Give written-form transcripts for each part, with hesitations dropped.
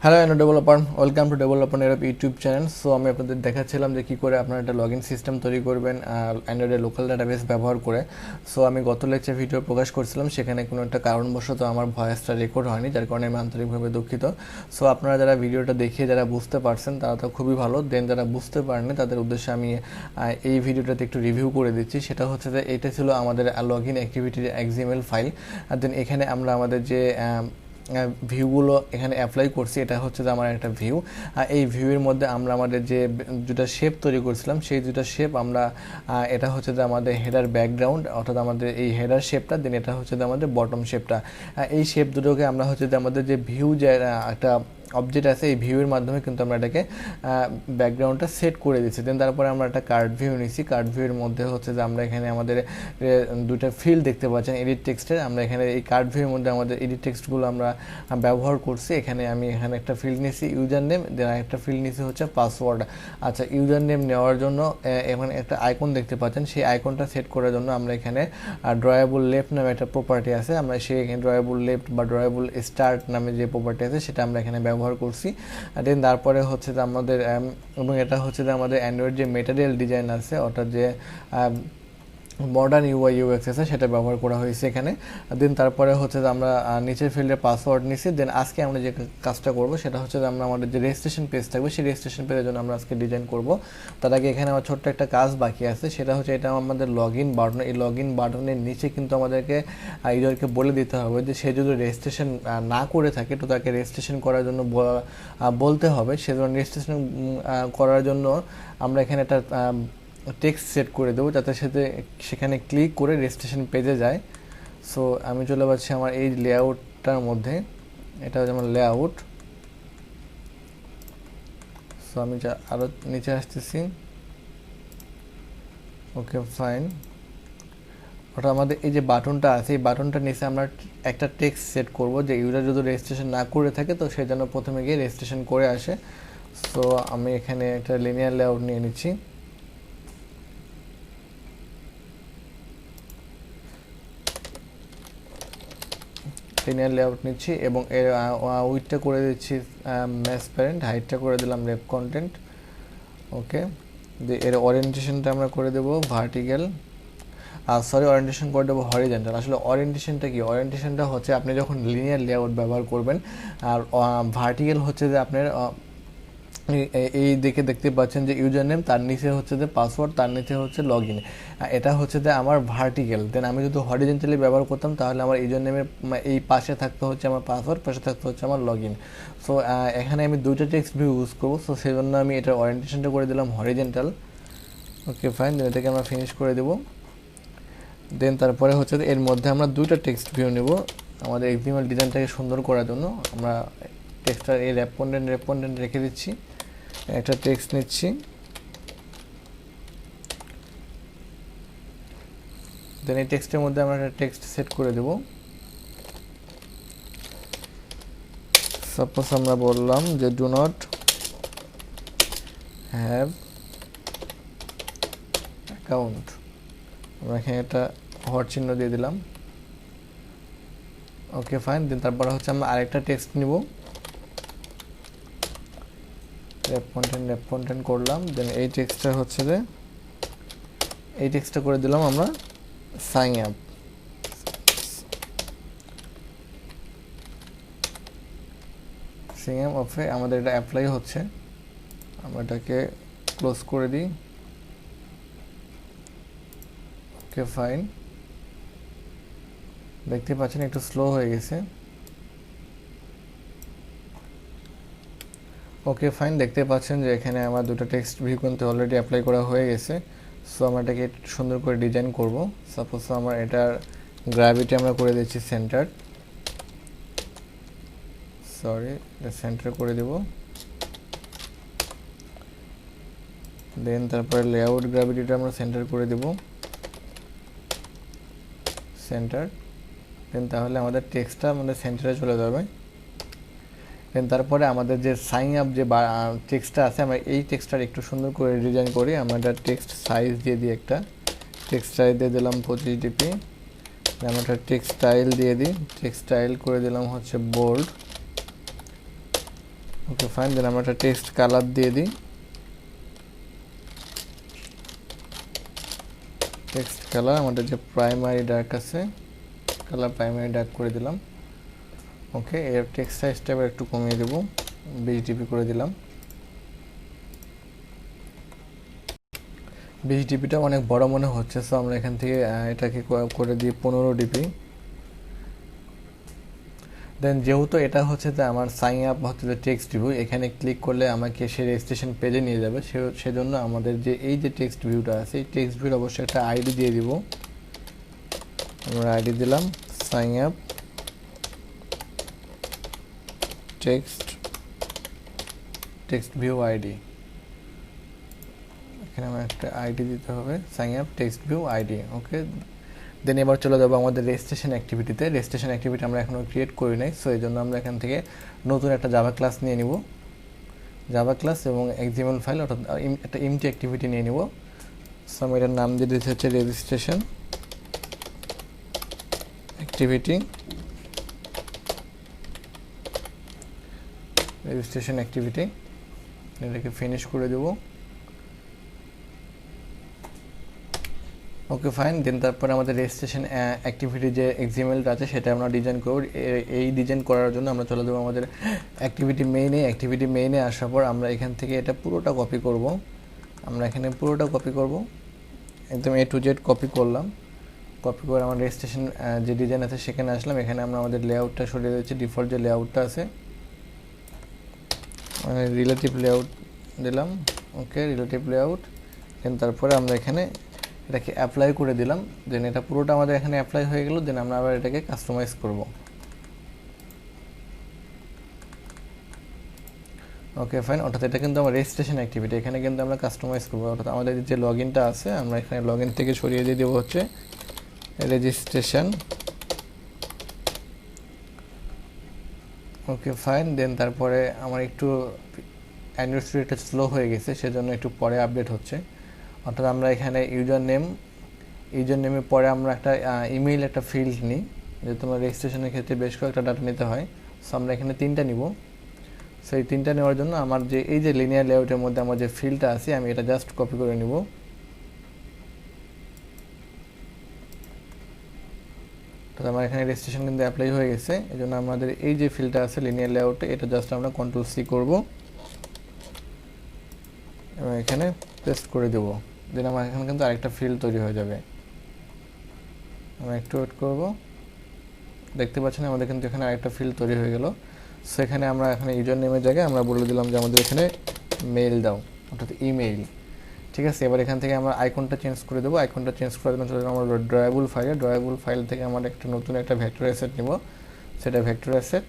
Hello and developer, welcome to developer এর YouTube channel. So আমি আপনাদের দেখাচ্ছিলাম যে কী করে আপনারা একটা লগ ইন সিস্টেম তৈরি করবেন অ্যান্ড্রয়েডের লোকাল ডাটাবেস ব্যবহার করে। সো আমি গত লেকচার ভিডিও প্রকাশ করছিলাম, সেখানে কোনো একটা কারণবশত আমার ভয়েসটা রেকর্ড হয়নি, যার কারণে আমি আন্তরিকভাবে দুঃখিত। সো আপনারা যারা ভিডিওটা দেখে যারা বুঝতে পারছেন তারা তো খুবই ভালো, দেন যারা বুঝতে পারেননি তাদের উদ্দেশ্যে আমি এই ভিডিওটাতে একটু রিভিউ করে দিচ্ছি। সেটা হচ্ছে যে এটা ছিল আমাদের লগ ইন অ্যাক্টিভিটির XML ফাইল। আর দেন এখানে আমরা আমাদের যে ভিউগুলো এখানে অ্যাপ্লাই করছি, এটা হচ্ছে যে আমার একটা ভিউ। আর এই ভিউয়ের মধ্যে আমরা আমাদের যে দুটা শেপ তৈরি করছিলাম, সেই দুটা শেপ আমরা এটা হচ্ছে যে আমাদের হেডার ব্যাকগ্রাউন্ড, অর্থাৎ আমাদের এই হেডার শেপটা, দেন এটা হচ্ছে যে আমাদের বটম শেপটা। এই শেপ দুটোকে আমরা হচ্ছে যে আমাদের যে ভিউ যে একটা অবজেক্ট আছে, এই ভিউয়ের মাধ্যমে কিন্তু আমরা এটাকে ব্যাকগ্রাউন্ডটা সেট করে দিচ্ছি। দেন তারপরে আমরা একটা কার্ড ভিউ নিচ্ছি। কার্ড ভিউয়ের মধ্যে হচ্ছে যে আমরা এখানে আমাদের দুইটা ফিল্ড দেখতে পাচ্ছেন এডিট টেক্সটের। আমরা এখানে এই কার্ড ভিউয়ের মধ্যে আমাদের এডিট টেক্সটগুলো আমরা ব্যবহার করছি। আমি এখানে একটা ফিল্ড নিয়েছি ইউজার নেম, দেন একটা ফিল্ড নিয়েছি হচ্ছে পাসওয়ার্ড। আচ্ছা, ইউজার নেম নেওয়ার জন্য এখানে একটা আইকন দেখতে পাচ্ছেন, সেই আইকনটা সেট করার জন্য আমরা এখানে ড্রয়েবল লেফট নামে একটা প্রপার্টি আছে, আমরা সেই ড্রয়েবল লেফট বা ড্রয়েবল স্টার্ট নামে যে প্রপার্টি আছে সেটা আমরা এখানে ব্যবহার করছি। দেন তারপরে হচ্ছে যে আমাদের এবং এটা হচ্ছে যে আমাদের অ্যান্ড্রয়েড যে মেটেরিয়াল ডিজাইন আছে, অর্থাৎ যে মডার্ন UI/UX আছে, সেটা ব্যবহার করা হয়েছে এখানে। দেন তারপরে হচ্ছে যে আমরা নিচের ফিল্ডে পাসওয়ার্ড নিছি। দেন আজকে আমরা যে কাজটা করব সেটা হচ্ছে যে আমরা আমাদের যে রেজিস্ট্রেশন পেজ থাকবে, সেই রেজিস্ট্রেশন পেজের জন্য আমরা আজকে ডিজাইন করব। তার আগে এখানে আমার ছোট্ট একটা কাজ বাকি আছে, সেটা হচ্ছে এটা আমাদের লগ ইন বাটন। এই লগ ইন বাটনের নিচে কিন্তু আমাদেরকে ইউজারকে বলে দিতে হবে যে সে যদি রেজিস্ট্রেশন না করে থাকে তো তাকে রেজিস্ট্রেশন করার জন্য বলতে হবে। সেজন্য রেজিস্ট্রেশন করার জন্য আমরা এখানে একটা টেক্সট সেট করে দেবো, যাতে সেখানে ক্লিক করে রেজিস্ট্রেশন পেজে যায়। সো আমি চলে যাচ্ছি আমার এই লেআউটটার মধ্যে, এটা হচ্ছে আমার লেআউট। সো আমি আরও নিচে আসতেছি। ওকে ফাইন, ওটা আমাদের এই যে বাটনটা আছে, এই বাটনটার নিচে আমরা একটা টেক্সট সেট করব যে ইউজার যদি রেজিস্ট্রেশন না করে থাকে তো সে যেন প্রথমে গিয়ে রেজিস্ট্রেশন করে আসে। সো আমি এখানে একটা লিনিয়ার লেআউট নিয়ে নিচ্ছি। লিনিয়ার লেআউট নিচ্ছি এবং এর উইডথটা করে দিচ্ছি ম্যাসপ্যারেন্ট, হাইটটা করে দিলাম রেপ কন্টেন্ট। ওকে, এর ওরিয়েন্টেশনটা আমরা করে দেবো ভার্টিক্যাল, ওরিয়েন্টেশন করে দেবো হরিজন্টাল। আসলে ওরিয়েন্টেশনটা কি? ওরিয়েন্টেশনটা হচ্ছে আপনি যখন লিনিয়ার লেআউট ব্যবহার করবেন, আর ভার্টিক্যাল হচ্ছে যে আপনার এই দেখতে পাচ্ছেন যে ইউজার নেম, তার নিচে হচ্ছে যে পাসওয়ার্ড, তার নিচে হচ্ছে লগ ইন। এটা হচ্ছে যে আমার ভার্টিক্যাল। দেন আমি যদি হরিজন্টালি ব্যবহার করতাম তাহলে আমার ইউজার নেমের এই পাশে থাকতে হচ্ছে আমার পাসওয়ার্ড, পাশে থাকতে হচ্ছে আমার লগ ইন। সো এখানে আমি দুইটা টেক্সট ভিউ ইউজ করবো, সো সেই জন্য আমি এটার ওরিয়েন্টেশনটা করে দিলাম হরিজন্টাল। ওকে ফাইন, দেন এটাকে আমরা ফিনিশ করে দেবো। দেন তারপরে হচ্ছে এর মধ্যে আমরা দুইটা টেক্সট ভিউ নেব আমাদের XML ডিজাইনটাকে সুন্দর করার জন্য। আমরা টেক্সটটার এই রেসপন্ডেন্ট রেখে দিচ্ছি, একটা টেক্সট নিচ্ছি। দেন এই টেক্সটের মধ্যে আমরা একটা টেক্সট সেট করে দেব। সাপোজ আমরা বললাম যে ডু নট হ্যাভ অ্যাকাউন্ট, আমরা এখানে একটা হট চিহ্ন দিয়ে দিলাম। ওকে ফাইন, দেন তারপরে হচ্ছে আমরা আরেকটা টেক্সট নিব, রেপ কন্টেন্ট করলাম। দেন এই টেক্সটটা হচ্ছে যে এই টেক্সটটা করে দিলাম আমরা সাইন আপ। সাইন আপ অফে আমাদের এটা অ্যাপ্লাই হচ্ছে, আমরা এটাকে ক্লোজ করে দিই। ওকে ফাইন, দেখতে পাচ্ছেন একটু স্লো হয়ে গেছে। ওকে ফাইন, দেখতে পাচ্ছেন যে এখানে আমার দুটো টেক্সট ভিউ কিন্তু অলরেডি অ্যাপ্লাই করা হয়ে গেছে। সো আমরা এটাকে একটু সুন্দর করে ডিজাইন করব। সাপোজ আমরা এটার গ্র্যাভিটি আমরা করে দিচ্ছি সেন্টার, সেন্টার করে দেব। দেন তারপরে লেআউট গ্র্যাভিটিটা আমরা সেন্টার করে দেব, সেন্টার। দেন তাহলে আমাদের টেক্সটটা আমাদের সেন্টারে চলে যাবে। দেন তারপরে আমাদের যে সাইন আপ যে টেক্সটটা আছে, আমরা এই টেক্সটটার একটু সুন্দর করে ডিজাইন করি। আমরা একটা টেক্সট সাইজ দিয়ে দিই, একটা টেক্সট সাইজ দিয়ে দিলাম 25 dp। আমরা একটা টেক্সট স্টাইল দিয়ে দিই, টেক্সট স্টাইল করে দিলাম হচ্ছে বোল্ড। ওকে ফাইন, দেন আমরা একটা টেক্সট কালার দিয়ে দিই, টেক্সট কালার আমাদের যে প্রাইমারি ডার্ক আছে কালার প্রাইমারি ডার্ক করে দিলাম। ওকে, এর টেক্সট সাইজটা এবার একটু কমিয়ে দেবো, 20 ডিপি করে দিলাম। 20 ডিপিটা অনেক বড় মনে হচ্ছে, সো আমরা এখান থেকে এটাকে করে দিই 15 ডিপি। দেন যেহেতু এটা হচ্ছে যে আমার সাইন আপ হচ্ছে যে টেক্সট ভিউ, এখানে ক্লিক করলে আমাকে সে রেজিস্ট্রেশন পেজে নিয়ে যাবে, সেজন্য আমাদের যে এই যে টেক্সট ভিউটা আছে এই টেক্সট ভিউর অবশ্যই একটা আইডি দিয়ে দিব। আমরা আইডি দিলাম sign up text view ID, এখানে আমার একটা আইডি দিতে হবে, sign up text view ID. Okay, then এবার চলে যাবো আমাদের রেজিস্ট্রেশন অ্যাক্টিভিটিতে। রেজিস্ট্রেশন অ্যাক্টিভিটি আমরা এখনও ক্রিয়েট করি নাই, সো এই জন্য আমরা এখান থেকে নতুন একটা জাভা ক্লাস নিয়ে নিব, জাভা ক্লাস এবং এক্সএমএল ফাইল অর্থাৎ একটা এমটি অ্যাক্টিভিটি নিয়ে নিব। সো আমি এটার নাম দিয়ে দিতে হচ্ছে রেজিস্ট্রেশন অ্যাক্টিভিটি, এটাকে ফিনিশ করে দেবো। ওকে ফাইন, দেন তারপরে আমাদের রেজিস্ট্রেশন অ্যাক্টিভিটি যে এক্সএমএলটা আছে সেটা আমরা ডিজাইন করব। এই ডিজাইন করার জন্য আমরা চলে যাবো আমাদের অ্যাক্টিভিটি মেইনে আসার পর আমরা এখান থেকে এটা পুরোটা কপি করব। আমরা এখানে পুরোটা কপি করব, একদম A to Z কপি করলাম। কপি করে আমার রেজিস্ট্রেশন যে ডিজাইন আছে সেখানে আসলাম, এখানে আমরা আমাদের লেআউটটা সরিয়ে দিচ্ছি, ডিফল্ট যে লেআউটটা আছে মানে রিলেটিভ লেআউট দিলাম। ওকে, রিলেটিভ লেআউট, দেন তারপরে আমরা এখানে এটাকে অ্যাপ্লাই করে দিলাম। দেন এটা পুরোটা আমাদের এখানে অ্যাপ্লাই হয়ে গেল। দেন আমরা আবার এটাকে কাস্টমাইজ করব। ওকে ফাইন, অর্থাৎ এটা কিন্তু আমার রেজিস্ট্রেশন অ্যাক্টিভিটি, এখানে কিন্তু আমরা কাস্টমাইজ করবো। অর্থাৎ আমাদের যে লগ ইনটা আছে আমরা এখানে লগ ইন থেকে সরিয়ে দিয়ে দেবো হচ্ছে রেজিস্ট্রেশন। ওকে ফাইন, দেন তারপরে আমার একটু অ্যান্ড্রয়েড স্টুডিওটা স্লো হয়ে গেছে, সেজন্য একটু পরে আপডেট হচ্ছে। অর্থাৎ আমরা এখানে ইউজার নেমের পরে আমরা একটা ইমেইল একটা ফিল্ড নিই, যেহেতু আমরা রেজিস্ট্রেশনের ক্ষেত্রে বেশ কয়েকটা ডাটা নিতে হয়। সো আমরা এখানে 3টা নিব। সেই 3টা নেওয়ার জন্য আমার যে এই যে লিনিয়ার লেআউটের মধ্যে আমার যে ফিল্ডটা আছে আমি এটা জাস্ট কপি করে নিব। তো আমার এখানে রেজিস্ট্রেশন কিন্তু অ্যাপ্লাই হয়ে গেছে, এই জন্য আমাদের এই যে ফিল্ডটা আছে লিনিয়ার লেআউটে এটা জাস্ট আমরা Ctrl+C করব এবং এখানে পেস্ট করে দেবো। দেন আমার এখানে কিন্তু আরেকটা ফিল্ড তৈরি হয়ে যাবে। আমরা একটু ওয়েট করব, দেখতে পাচ্ছেন আমাদের কিন্তু এখানে আরেকটা ফিল্ড তৈরি হয়ে গেল। সেখানে আমরা এখানে ইউজার নেমের জায়গায় আমরা বলে দিলাম যে আমাদের এখানে মেইল দাও, অর্থাৎ ইমেইল। ঠিক আছে, এবার এখান থেকে আমরা আইকনটা চেঞ্জ করে দেবো। আইকনটা চেঞ্জ করার জন্য চলে যাবো আমরা ড্রয়েবল ফাইল থেকে আমরা নতুন একটা ভেক্টর অ্যাসেট নিব, সেটা ভেক্টর অ্যাসেট।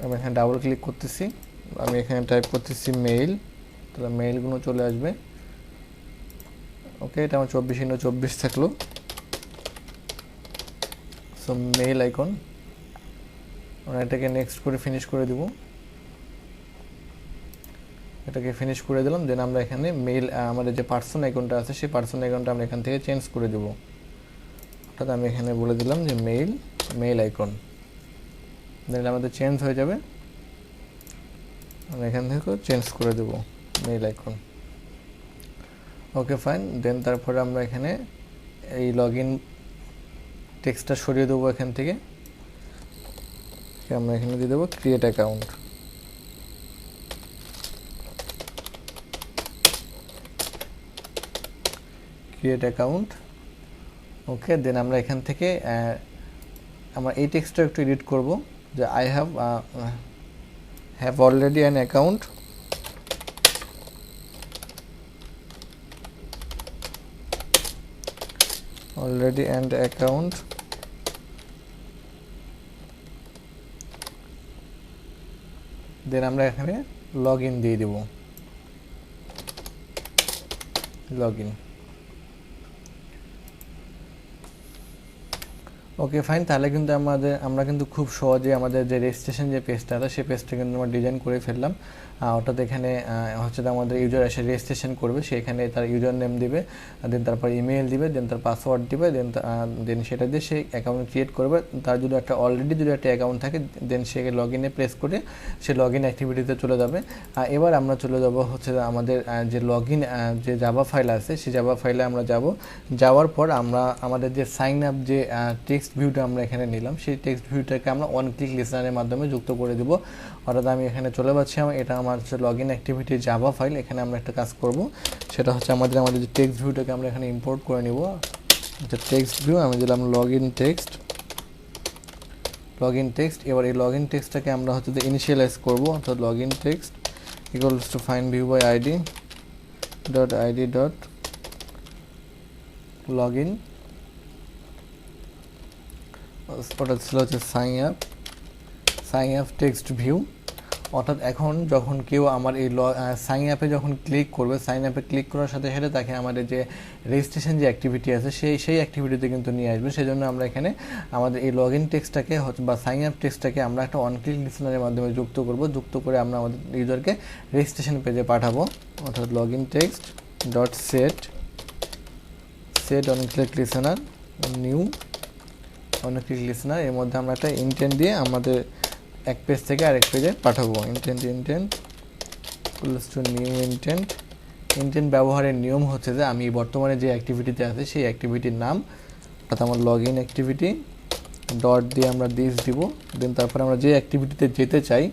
আমি এখানে ডাবল ক্লিক করতেছি, আমি এখানে টাইপ করতেছি মেইল, তাহলে মেইলগুলো চলে আসবে। ওকে, এটা আমার 24x24 থাকলো। সো মেইল আইকন, আমরা এটাকে নেক্সট করে ফিনিশ করে দেব। এটাকে ফিনিশ করে দিলাম। দেন আমরা এখানে মেইল আমাদের যে পার্সন আইকনটা আছে সেই পার্সন আইকনটা আমরা এখান থেকে চেঞ্জ করে দেব। অর্থাৎ আমি এখানে বলে দিলাম যে মেইল আইকন, দেন আমাদের চেঞ্জ হয়ে যাবে। আমরা এখান থেকেও চেঞ্জ করে দেব মেইল আইকন। ওকে ফাইন, দেন তারপরে আমরা এখানে এই লগ ইন টেক্সটটা সরিয়ে দেবো এখান থেকে। আমরা এখানে দিয়ে দেবো ক্রিয়েট অ্যাকাউন্ট। ওকে, দেন আমরা এখান থেকে আমরা এই টেক্সটটা একটু এডিট করব, যে I have already an account then আমরা এখানে লগ ইন দিয়ে দেব, লগ ইন। ওকে ফাইন, তাহলে কিন্তু আমরা কিন্তু খুব সহজে আমাদের যে রেজিস্ট্রেশন যে পেজটা আছে সেই পেজটা কিন্তু আমরা ডিজাইন করে ফেললাম। অর্থাৎ এখানে হচ্ছে আমাদের ইউজার এসে রেজিস্ট্রেশন করবে, সেখানে তার ইউজার নেম দিবে, দেন তারপর ইমেল দিবে, দেন তার পাসওয়ার্ড দিবে, দেন সেটা দিয়ে সে অ্যাকাউন্ট ক্রিয়েট করবে। তার যদি অলরেডি যদি একটা অ্যাকাউন্ট থাকে দেন সে লগ ইনে প্রেস করে সে লগ ইন অ্যাক্টিভিটিতে চলে যাবে। এবার আমরা চলে যাব হচ্ছে আমাদের যে লগ ইন যে জাভা ফাইল আছে সেই জাভা ফাইলে আমরা যাওয়ার পর আমরা আমাদের যে সাইন আপ যে টেক্সট ভিউটা আমরা এখানে নিলাম সেই টেক্সট ভিউটাকে আমরা ওয়ান ক্লিক লিসনারের মাধ্যমে যুক্ত করে দেবো। অর্থাৎ আমি এখানে চলে যাচ্ছি, এটা আমার হচ্ছে log in activity Java file. এখানে আমরা একটা কাজ করব, সেটা হচ্ছে আমাদের যে টেক্সট ভিউটাকে আমরা এখানে ইম্পোর্ট করে নিব। যে টেক্সট ভিউ আমি দিলাম লগ ইন টেক্সট। এবার এই লগ ইন টেক্সটটাকে আমরা হচ্ছে ইনিশিয়ালাইজ করব, অর্থাৎ log in text equals to find view by ID dot log in, ওটা ছিল হচ্ছে সাইন আপ টেক্সট ভিউ। অর্থাৎ এখন যখন কেউ আমার এই সাইন আপে যখন ক্লিক করবে, সাইন আপে ক্লিক করার সাথে সাথে তাকে আমাদের যে রেজিস্ট্রেশন যে অ্যাক্টিভিটি আছে সেই অ্যাক্টিভিটিতে কিন্তু নিয়ে আসবে। সেই জন্য আমরা এখানে আমাদের এই লগ ইন টেক্সটটাকে বা সাইন আপ টেক্সটটাকে আমরা একটা অন ক্লিক লিসনারের মাধ্যমে যুক্ত করে আমরা আমাদের ইউজারকে রেজিস্ট্রেশন পেজে পাঠাবো। অর্থাৎ log in text dot set on click listener new on click listener, এর মধ্যে আমরা একটা ইন্টেন্ট দিয়ে আমাদের এক পেজ থেকে আরেক পেজে পাঠাবো। ইন্টেন্ট নিউ ইন্টেন্ট ব্যবহারের নিয়ম হচ্ছে যে আমি বর্তমানে যে অ্যাক্টিভিটিতে আছে সেই অ্যাক্টিভিটির নাম, অর্থাৎ আমার লগ ইন অ্যাক্টিভিটি ডট দিয়ে আমরা দিস দিব, দেন তারপরে আমরা যে অ্যাক্টিভিটিতে যেতে চাই,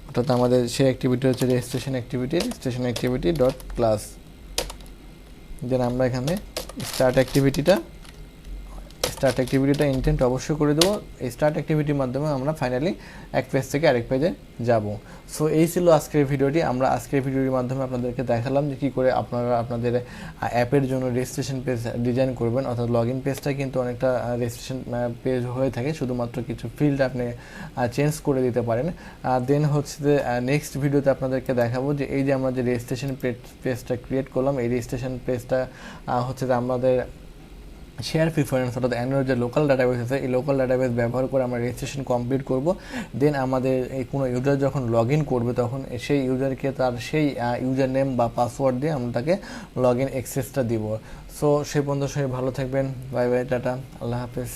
অর্থাৎ আমাদের সেই অ্যাক্টিভিটি হচ্ছে রেজিস্ট্রেশন অ্যাক্টিভিটি ডট ক্লাস। দেন আমরা এখানে স্টার্ট অ্যাক্টিভিটিটা ইন্টেন্ট অবশ্যই করে দেবো। এই স্টার্ট অ্যাক্টিভিটির মাধ্যমে আমরা ফাইনালি এক পেজ থেকে আরেক পেজে যাব। সো এই ছিল আজকের ভিডিওটি। আমরা আজকের ভিডিওর মাধ্যমে আপনাদেরকে দেখালাম যে কী করে আপনারা আপনাদের অ্যাপের জন্য রেজিস্ট্রেশন পেজ ডিজাইন করবেন। অর্থাৎ লগ ইন পেজটা কিন্তু অনেকটা রেজিস্ট্রেশন পেজ হয়ে থাকে, শুধুমাত্র কিছু ফিল্ড আপনি চেঞ্জ করে দিতে পারেন। দেন হচ্ছে যে নেক্সট ভিডিওতে আপনাদেরকে দেখাবো যে এই যে আমরা যে রেজিস্ট্রেশন পেজটা ক্রিয়েট করলাম, এই রেজিস্ট্রেশন পেজটা হচ্ছে যে আমাদের শেয়ার প্রিফারেন্স, অর্থাৎ অ্যান্ড্রয়েড যে লোকাল ডাটাবেস আছে এই লোকাল ডাটাবেস ব্যবহার করে আমরা রেজিস্ট্রেশন কমপ্লিট করব। দেন আমাদের এই কোনো ইউজার যখন লগ ইন করবে তখন সেই ইউজারকে তার সেই ইউজার নেম বা পাসওয়ার্ড দিয়ে আমরা তাকে লগ ইন অ্যাক্সেসটা দিব। সো সেই পর্যন্ত সবাই ভালো থাকবেন। বাই বাই, টাটা, আল্লাহ হাফেজ।